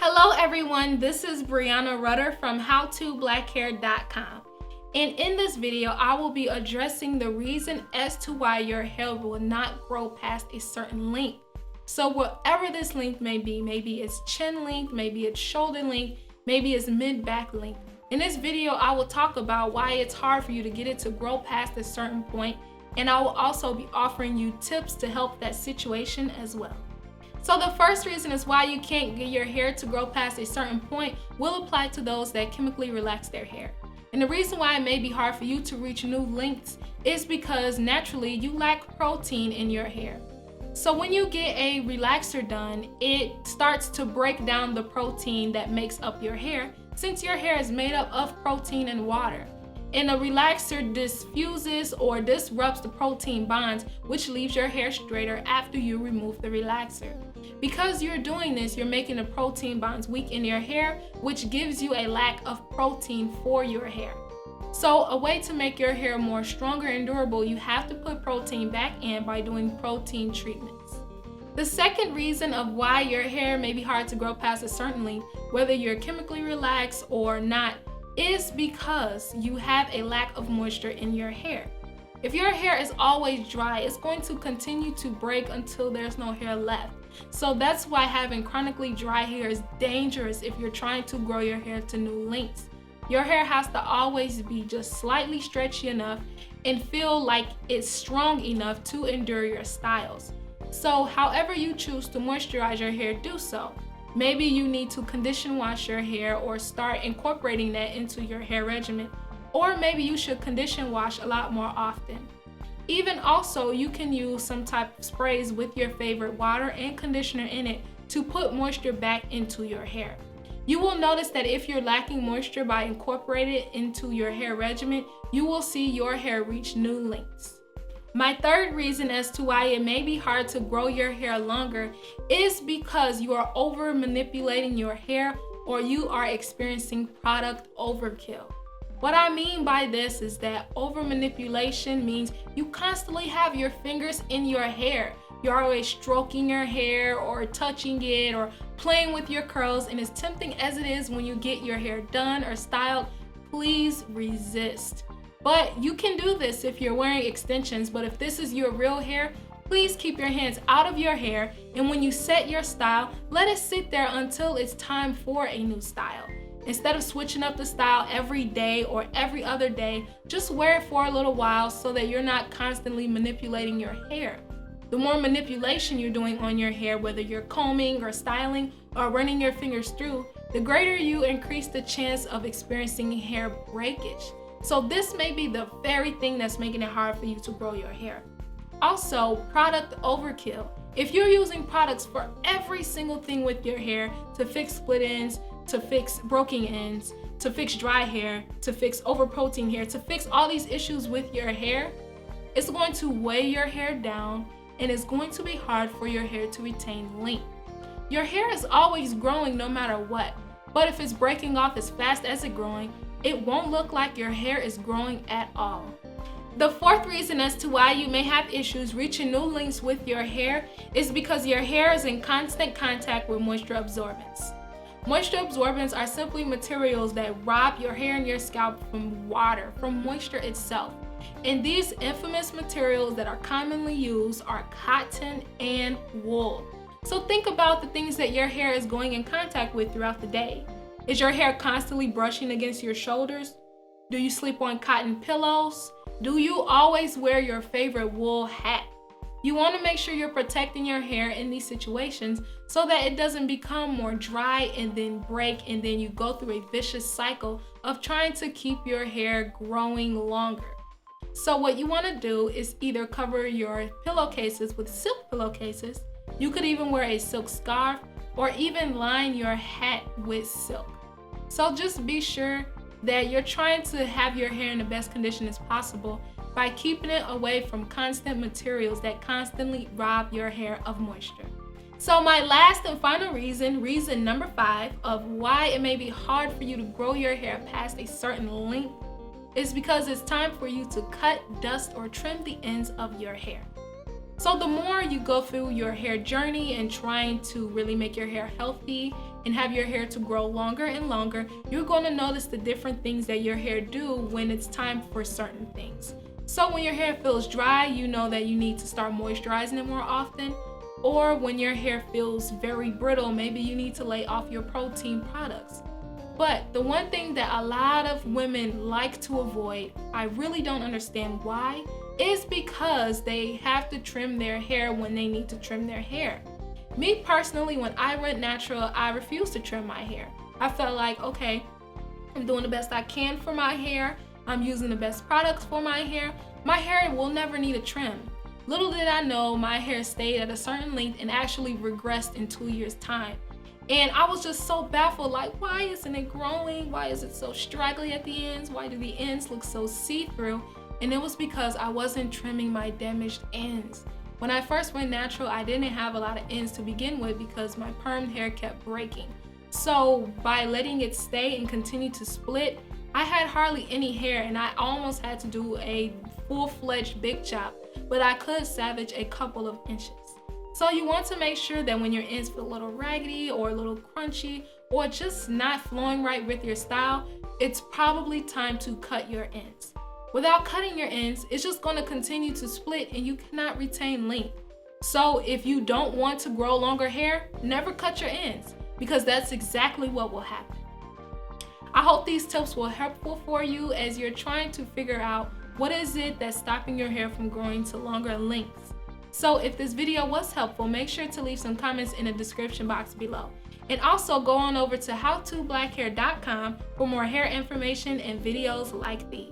Hello everyone, this is Breanna Rutter from howtoblackhair.com. And in this video, I will be addressing the reason as to why your hair will not grow past a certain length. So whatever this length may be, maybe it's chin length, maybe it's shoulder length, maybe it's mid-back length. In this video, I will talk about why it's hard for you to get it to grow past a certain point, and I will also be offering you tips to help that situation as well. So the first reason is why you can't get your hair to grow past a certain point will apply to those that chemically relax their hair. And the reason why it may be hard for you to reach new lengths is because naturally you lack protein in your hair. So when you get a relaxer done, it starts to break down the protein that makes up your hair, since your hair is made up of protein and water. And a relaxer diffuses or disrupts the protein bonds, which leaves your hair straighter after you remove the relaxer. Because you're doing this, you're making the protein bonds weak in your hair, which gives you a lack of protein for your hair. So a way to make your hair more stronger and durable, you have to put protein back in by doing protein treatments. The second reason of why your hair may be hard to grow past a certain length, whether you're chemically relaxed or not, is because you have a lack of moisture in your hair. If your hair is always dry, it's going to continue to break until there's no hair left. So that's why having chronically dry hair is dangerous if you're trying to grow your hair to new lengths. Your hair has to always be just slightly stretchy enough and feel like it's strong enough to endure your styles. So however you choose to moisturize your hair, do so. Maybe you need to condition wash your hair or start incorporating that into your hair regimen. Or maybe you should condition wash a lot more often. Even also, you can use some type of sprays with your favorite water and conditioner in it to put moisture back into your hair. You will notice that if you're lacking moisture by incorporating it into your hair regimen, you will see your hair reach new lengths. My third reason as to why it may be hard to grow your hair longer is because you are over manipulating your hair or you are experiencing product overkill. What I mean by this is that over manipulation means you constantly have your fingers in your hair. You're always stroking your hair or touching it or playing with your curls, and as tempting as it is when you get your hair done or styled, please resist. But you can do this if you're wearing extensions, but if this is your real hair, please keep your hands out of your hair, and when you set your style, let it sit there until it's time for a new style. Instead of switching up the style every day or every other day, just wear it for a little while so that you're not constantly manipulating your hair. The more manipulation you're doing on your hair, whether you're combing or styling or running your fingers through, the greater you increase the chance of experiencing hair breakage. So this may be the very thing that's making it hard for you to grow your hair. Also, product overkill. If you're using products for every single thing with your hair, to fix split ends, to fix broken ends, to fix dry hair, to fix over protein hair, to fix all these issues with your hair, it's going to weigh your hair down and it's going to be hard for your hair to retain length. Your hair is always growing no matter what, but if it's breaking off as fast as it's growing, it won't look like your hair is growing at all. The fourth reason as to why you may have issues reaching new lengths with your hair is because your hair is in constant contact with moisture absorbance. Moisture absorbance are simply materials that rob your hair and your scalp from water, from moisture itself. And these infamous materials that are commonly used are cotton and wool. So think about the things that your hair is going in contact with throughout the day. Is your hair constantly brushing against your shoulders? Do you sleep on cotton pillows? Do you always wear your favorite wool hat? You want to make sure you're protecting your hair in these situations so that it doesn't become more dry and then break, and then you go through a vicious cycle of trying to keep your hair growing longer. So what you want to do is either cover your pillowcases with silk pillowcases. You could even wear a silk scarf or even line your hat with silk. So just be sure that you're trying to have your hair in the best condition as possible by keeping it away from constant materials that constantly rob your hair of moisture. So my last and final reason number 5 of why it may be hard for you to grow your hair past a certain length is because it's time for you to cut, dust, or trim the ends of your hair. So the more you go through your hair journey and trying to really make your hair healthy and have your hair to grow longer and longer, you're going to notice the different things that your hair do when it's time for certain things. So when your hair feels dry, you know that you need to start moisturizing it more often. Or when your hair feels very brittle, maybe you need to lay off your protein products. But the one thing that a lot of women like to avoid, I really don't understand why, is because they have to trim their hair when they need to trim their hair. Me personally, when I went natural, I refused to trim my hair. I felt like, okay, I'm doing the best I can for my hair. I'm using the best products for my hair. My hair will never need a trim. Little did I know, my hair stayed at a certain length and actually regressed in 2 years' time. And I was just so baffled, like, why isn't it growing? Why is it so straggly at the ends? Why do the ends look so see-through? And it was because I wasn't trimming my damaged ends. When I first went natural, I didn't have a lot of ends to begin with because my permed hair kept breaking. So by letting it stay and continue to split, I had hardly any hair, and I almost had to do a full-fledged big chop, but I could salvage a couple of inches. So you want to make sure that when your ends feel a little raggedy or a little crunchy or just not flowing right with your style, it's probably time to cut your ends. Without cutting your ends, it's just going to continue to split and you cannot retain length. So if you don't want to grow longer hair, never cut your ends, because that's exactly what will happen. I hope these tips will be helpful for you as you're trying to figure out what is it that's stopping your hair from growing to longer lengths. So if this video was helpful, make sure to leave some comments in the description box below. And also go on over to howtoblackhair.com for more hair information and videos like these.